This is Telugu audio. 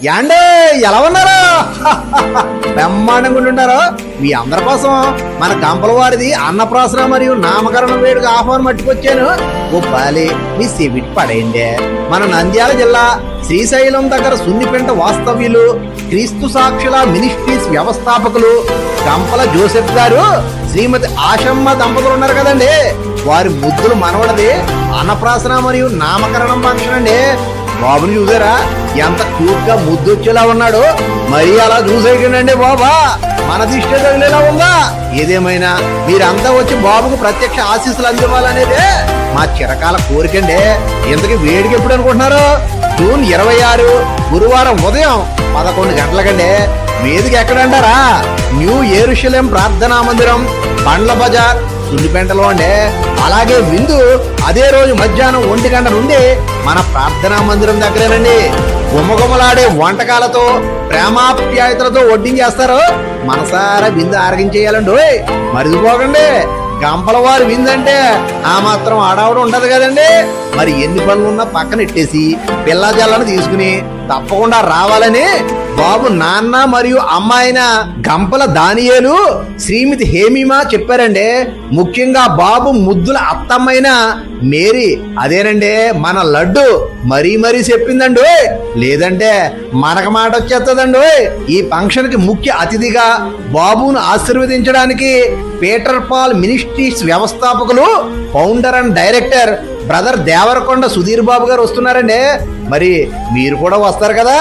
యాండే ఎలా ఉన్నారా? బ్రహ్మాండంగా ఉంటున్నారో. మీ అందరి కోసం మన గంపల వారిది అన్నప్రాసన మరియు నామకరణ వేడుక ఆహ్వానం పట్టుకొచ్చాను. ఓ బాలి మీ సెవిటి పడేయండి. మన నంద్యాల జిల్లా శ్రీశైలం దగ్గర సున్నిపెంట వాస్తవ్యులు, క్రీస్తు సాక్షుల మినిస్ట్రీస్ వ్యవస్థాపకులు గంపల జోసెఫ్ గారు, శ్రీమతి ఆశమ్మ దంపతులు ఉన్నారు కదండి. వారి ముద్దులు మనవడది అన్నప్రాసన మరియు నామకరణం ఫంక్షన్ అండి. బాబుని చూసారా ఎంత క్యూట్ గా ముద్దొచ్చేలా ఉన్నాడు. మరీ అలా చూసేయండి బాబా, మన దిష్టి తగిలేలా ఉందా? ఏదేమైనా మీరంతా వచ్చి బాబుకు ప్రత్యక్ష ఆశీస్సులు అందివ్వాలనేదే మా చిరకాల కోరికండి. ఇంతకీ వేడికి ఎప్పుడు అనుకుంటున్నారు? జూన్ 26 గురువారం ఉదయం 11 గంటలకండి. వేదిక ఎక్కడంటారా? న్యూ యెరూషలేం ప్రార్థనా మందిరం, బండ్ల బజార్, సున్నిపెంటలో అండి. అలాగే విందు అదే రోజు మధ్యాహ్నం 1 గంట నుండి మన ప్రార్థనా మందిరం దగ్గరేనండి. గుమ్మగుమ్మలాడే వంటకాలతో ప్రేమాప్యాయతలతో వడ్డించేస్తారు. మనసారా విందు ఆరగించేయాలండి. మరిచిపోకండి, గంపల వారి విందంటే ఆ మాత్రం ఆడావడం ఉండదు కదండి. మరి ఎన్ని పనులున్నా పక్కన ఎట్టేసి పిల్ల జల్లను తీసుకుని తప్పకుండా రావాలని బాబు నాన్న మరియు అమ్మాయిన గంపల దానియేలు, శ్రీమతి హేమిమా చెప్పారండి. ముఖ్యంగా బాబు ముద్దుల అత్తమ్మైన మేరీ, అదేనండి మన లడ్డు మరీ మరీ చెప్పిందండి. లేదంటే మనకు మాట వచ్చేస్తుందండి. ఈ ఫంక్షన్ కి ముఖ్య అతిథిగా బాబును ఆశీర్వదించడానికి పీటర్ పాల్ మినిస్ట్రీస్ వ్యవస్థాపకులు, founder and director brother Devarakonda Sudheer Babu గారు వస్తున్నారండి. మరి మీరు కూడా వస్తారు కదా.